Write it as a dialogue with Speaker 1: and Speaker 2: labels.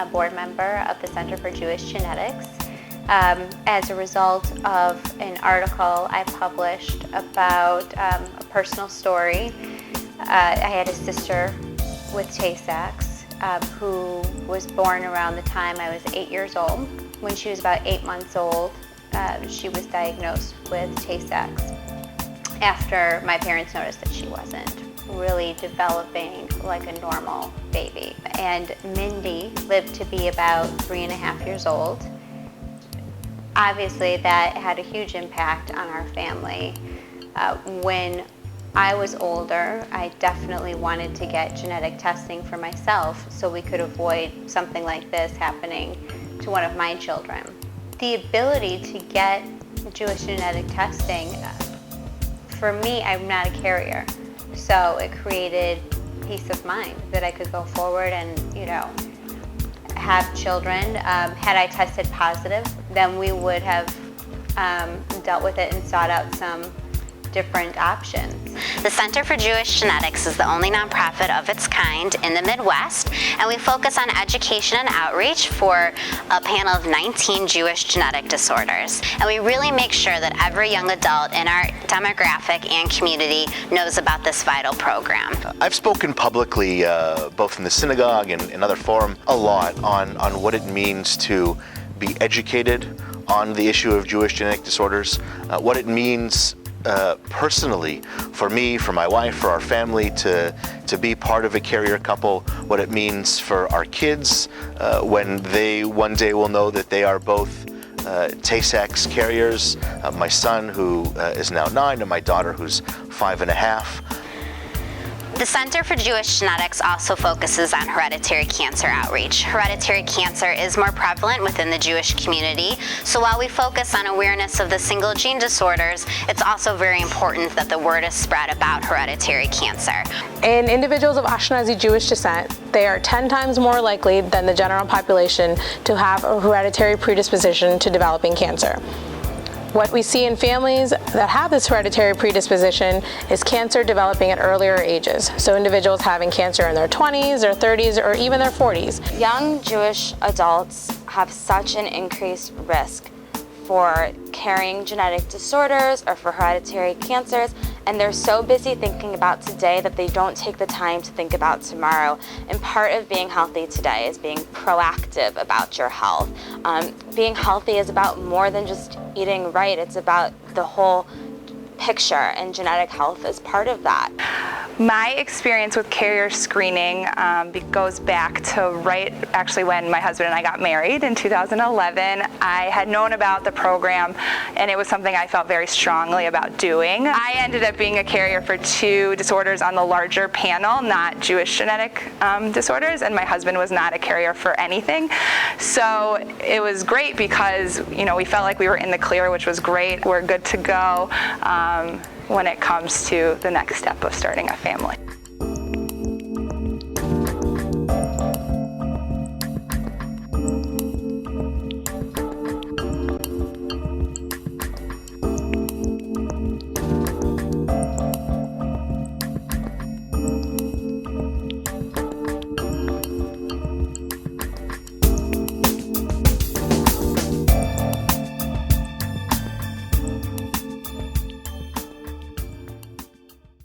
Speaker 1: a board member of the Center for Jewish Genetics. As a result of an article I published about a personal story. I had a sister with Tay-Sachs who was born around the time I was 8 years old. When she was about 8 months old, she was diagnosed with Tay-Sachs after my parents noticed that she wasn't really developing like a normal baby. And Mindy lived to be about 3.5 years old. Obviously, that had a huge impact on our family. When I was older, I definitely wanted to get genetic testing for myself so we could avoid something like this happening to one of my children. The ability to get Jewish genetic testing, for me, I'm not a carrier, so it created peace of mind that I could go forward and, have children. Had I tested positive, then we would have dealt with it and sought out some different options.
Speaker 2: The Center for Jewish Genetics is the only nonprofit of its kind in the Midwest, and we focus on education and outreach for a panel of 19 Jewish genetic disorders. And we really make sure that every young adult in our demographic and community knows about this vital program.
Speaker 3: I've spoken publicly, both in the synagogue and in other forums, a lot on what it means to be educated on the issue of Jewish genetic disorders, what it means personally for me, for my wife, for our family to be part of a carrier couple, what it means for our kids when they one day will know that they are both Tay-Sachs carriers, my son who is now 9 and my daughter who's 5.5.
Speaker 2: The Center for Jewish Genetics also focuses on hereditary cancer outreach. Hereditary cancer is more prevalent within the Jewish community, so while we focus on awareness of the single gene disorders, it's also very important that the word is spread about hereditary cancer.
Speaker 4: In individuals of Ashkenazi Jewish descent, they are 10 times more likely than the general population to have a hereditary predisposition to developing cancer. What we see in families that have this hereditary predisposition is cancer developing at earlier ages. So individuals having cancer in their 20s, their 30s, or even their 40s.
Speaker 5: Young Jewish adults have such an increased risk for carrying genetic disorders or for hereditary cancers, and they're so busy thinking about today that they don't take the time to think about tomorrow. And part of being healthy today is being proactive about your health. Being healthy is about more than just eating right, it's about the whole picture, and genetic health is part of that.
Speaker 6: My experience with carrier screening goes back to actually when my husband and I got married in 2011. I had known about the program and it was something I felt very strongly about doing. I ended up being a carrier for 2 disorders on the larger panel, not Jewish genetic disorders, and my husband was not a carrier for anything. So it was great because we felt like we were in the clear, which was great. We're good to go when it comes to the next step of starting a family.